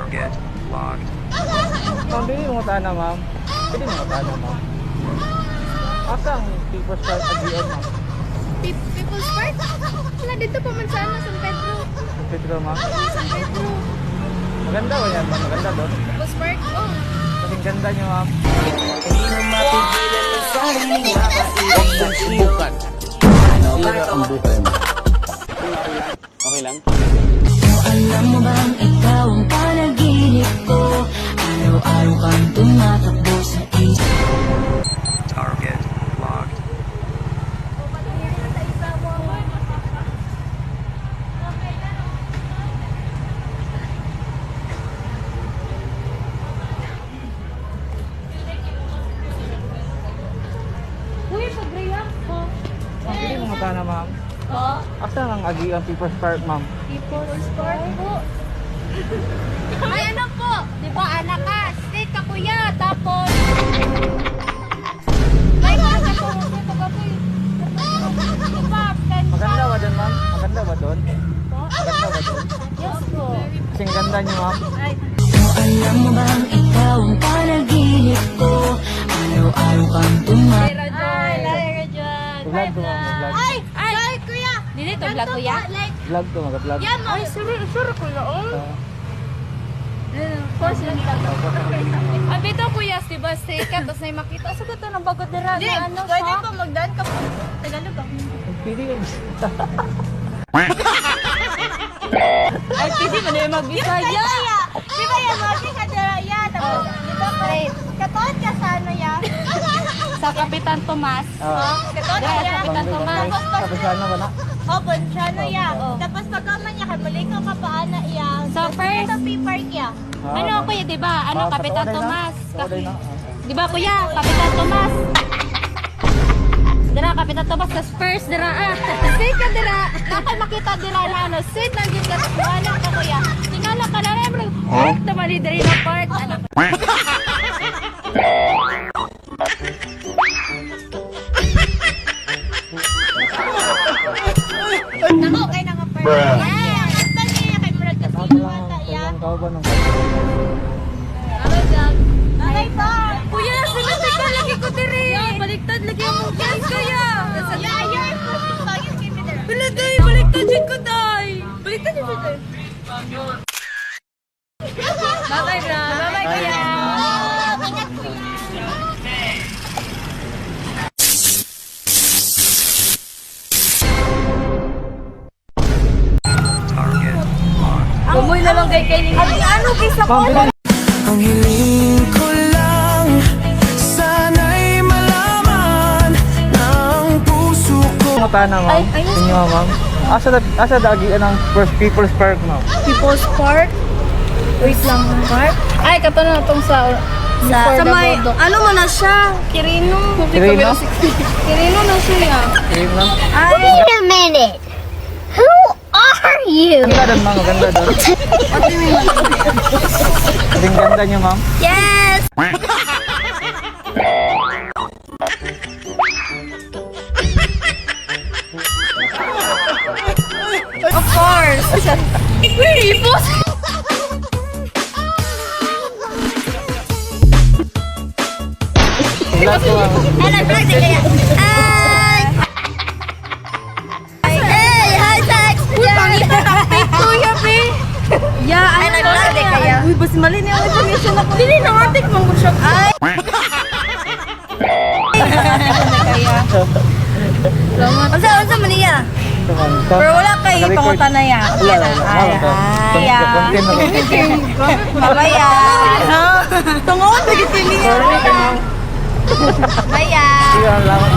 Target locked. Ma'am, pwede mo tana, ma'am. Pwede mo tana, ma'am. Asang People's Park agian, ma'am? People's Park? Wala dito pa man sana, San Pedro. San Pedro, ma'am. San Pedro. Maganda ba yan, ma'am? Maganda doon. People's Park? Oh. Kasing ganda niyo, ma'am. Bukan. Sira ang buhay mo. Okay lang? Alam mo bang ikaw ang panaginip ko? Araw-araw kang tumatakbo sa isip. Target locked. Uy, pag-react ko. Ma'am, pwede mo tana, ma'am. Oh, Asang ang agian People's Park, ma'am? People's Park po. Ay, ano po? Di ba, anak ka? Steak ka, kuya. Tapos... May mga sa po. Ito ka po. Di ba, Maganda ba doon, ma'am? Maganda ba doon? po? Maganda ba doon? Yes po. Kasing ganda niyo, ma'am. Ay, Alam mo bang ikaw ang panaginip ko? Araw-araw kang tumatakbo. Ay, Lyra dyan. Vlog to, ma'am. Vlog. Ay, kuya. Dili to, vlog kuya? Vlog to, mag-vlog. Yan, ay, sure kuya. Oh. Course lang Ang bito kuya, di ba, sikat, tapos may makita. Sa gato ng bagot nila na ano, pwede pa magdaan ka po. Tagalog ako. Pwede yun. Ay, pwede mo na yung mag-bisaya. Di ba yan, Mati ka dira tapos, di ba, katoon ka sa ano yan? Sa Kapitan Tomas. Katoon ka yan. Kapitan Tomas. Tapos ano ba na? O, Bonchano ya. Tapos pagkaman niya, kamalikaw ka pa ana iya. So first, sa P-Park ya. Ano kuya, di ba? Ano, Kapitan Tomas? Di ba kuya, Kapitan Tomas? Dira, Kapitan Tomas, tas first, dira, say ka dira. Kapag makita dira na ano, sit lang yun ka, wala ka kuya. Tingala ka na rin, park naman ni diri na park. Ano? Nako, kay na nga park. Yes! Saan niya kay Murad kasi yung mata ya? Kau ba nung Ano dyan? Ay, pa! Kuya, sinasay ka lagi ko diri! Baliktad lagi ang mukhan, kuya! Yeah, you're pushing bagay kay Peter. Wala, day! Baliktad dyan ko, day! Baliktad dyan, Peter. Bye-bye, bro! Bye-bye, kuya! Ingat, kuya! Target locked. Kumoy na lang kay Kenny. Ano kaysa ko? Ang hiling ko lang, sana'y malaman ng puso ko. Mga tana, ma'am? Inyo, ma'am? Asa dagian ng First People's Park, ma'am? People's Park? Wait lang, Park? Ay, kato na itong sa may, ano mo na siya? Kirino. Kirino? Kirino na siya. Game lang? Wait a minute. Who are you? Maganda doon, ma'am. Maganda doon. Kasing ganda niyo, ma'am. Yes! Of course! Wait, boss! Vlog to, ma'am. Hello, vlog na kaya. Hey, hi, Sex! Uy, pangita na fake to ya, be! Yeah, ay, nag-vlog na kaya. Uy, basi mali niya ang information ako. Dili na atik mong siya. Ay! Unsa man niya? Ito, ma'am. Ito. Pero wala kay Naka-record. pangutan na ya. Wala, wala. Ma'am, ito. Content na lang. Mamaya. Tungon, nagitin niya. Sorry, ma'am. Mamaya. Sige, salamat.